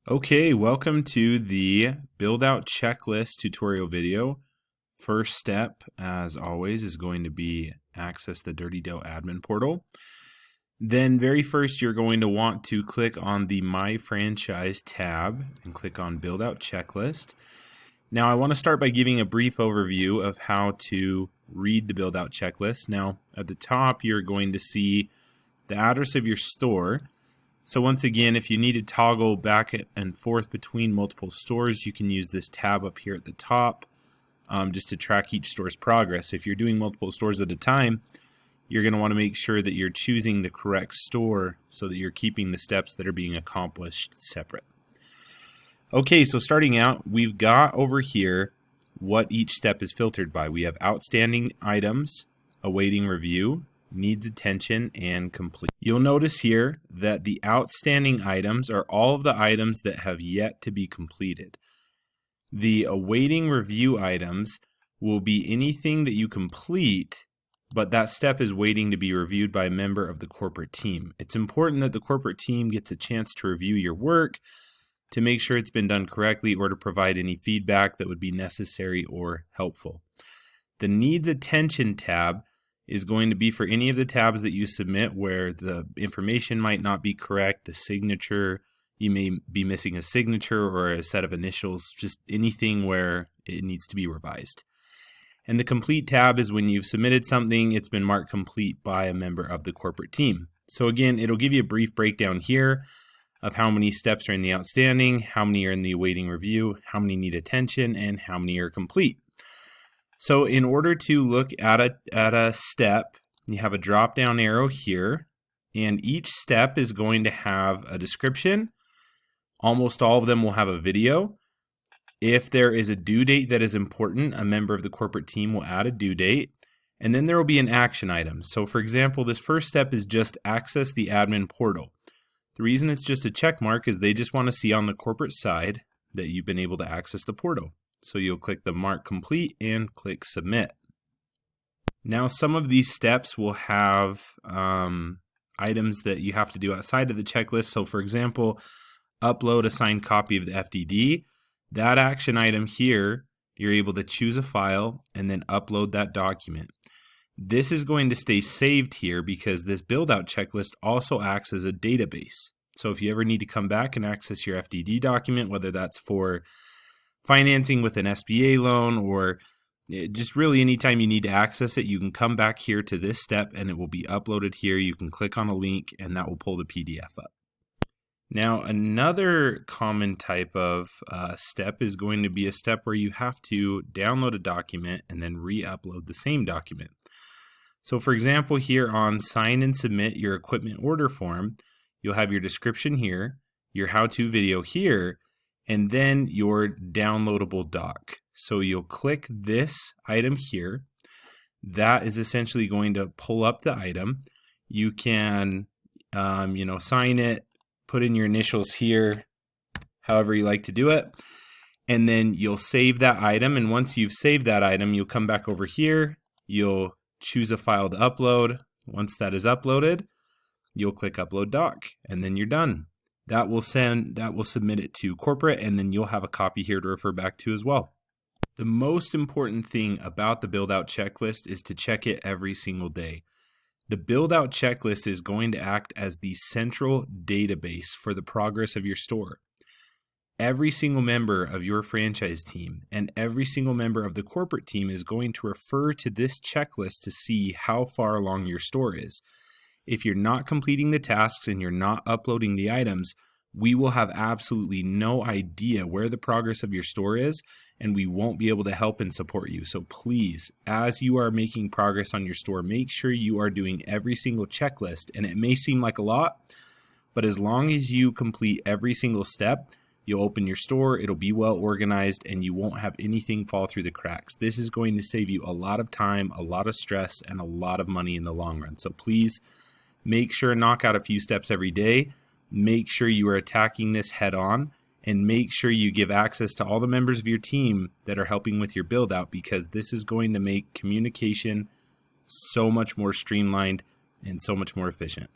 Okay, welcome to the Buildout Checklist tutorial video. First step, as always, is going to be access the Dirty Dough admin portal. Then very first, you're going to want to click on the My Franchise tab and click on Buildout Checklist. Now, I want to start by giving a brief overview of how to read the Buildout Checklist. Now, at the top, you're going to see the address of your store. So once again, if you need to toggle back and forth between multiple stores, you can use this tab up here at the top just to track each store's progress. If you're doing multiple stores at a time, you're going to want to make sure that you're choosing the correct store so that you're keeping the steps that are being accomplished separate. Okay, so starting out, we've got over here what each step is filtered by. We have outstanding items, awaiting review, needs attention, and complete. You'll notice here that the outstanding items are all of the items that have yet to be completed. The awaiting review items will be anything that you complete, but that step is waiting to be reviewed by a member of the corporate team. It's important that the corporate team gets a chance to review your work to make sure it's been done correctly or to provide any feedback that would be necessary or helpful. The needs attention tab is going to be for any of the tabs that you submit where the information might not be correct, the signature, you may be missing a signature or a set of initials, just anything where it needs to be revised. And the complete tab is when you've submitted something, it's been marked complete by a member of the corporate team. So again, it'll give you a brief breakdown here of how many steps are in the outstanding, how many are in the awaiting review, how many need attention, and how many are complete. So in order to look at a step, you have a drop down arrow here, and each step is going to have a description. Almost all of them will have a video. If there is a due date that is important, a member of the corporate team will add a due date, and then there will be an action item. So for example, this first step is just access the admin portal. The reason it's just a check mark is they just want to see on the corporate side that you've been able to access the portal. So you'll click the mark complete and click submit. Now some of these steps will have items that you have to do outside of the checklist. So for example, upload a signed copy of the FDD. That action item here, you're able to choose a file and then upload that document. This is going to stay saved here because this build-out checklist also acts as a database. So if you ever need to come back and access your FDD document, whether that's for financing with an SBA loan or just really anytime you need to access it, you can come back here to this step and it will be uploaded here. You can click on a link and that will pull the PDF up. Now another common type of step is going to be a step where you have to download a document and then re-upload the same document. So for example, here on sign and submit your equipment order form, you'll have your description here, your how-to video here, and then your downloadable doc. So you'll click this item here. That is essentially going to pull up the item. You can, sign it, put in your initials here, however you like to do it, and then you'll save that item. And once you've saved that item, you'll come back over here. You'll choose a file to upload. Once that is uploaded, you'll click Upload Doc, and then you're done. That will submit it to corporate, and then you'll have a copy here to refer back to as well. The most important thing about the build-out checklist is to check it every single day. The build-out checklist is going to act as the central database for the progress of your store. Every single member of your franchise team and every single member of the corporate team is going to refer to this checklist to see how far along your store is. If you're not completing the tasks and you're not uploading the items, we will have absolutely no idea where the progress of your store is, and we won't be able to help and support you. So please, as you are making progress on your store, make sure you are doing every single checklist. And it may seem like a lot, but as long as you complete every single step, you'll open your store, it'll be well organized, and you won't have anything fall through the cracks. This is going to save you a lot of time, a lot of stress, and a lot of money in the long run. So please make sure to knock out a few steps every day. Make sure you are attacking this head on, and make sure you give access to all the members of your team that are helping with your build out, because this is going to make communication so much more streamlined and so much more efficient.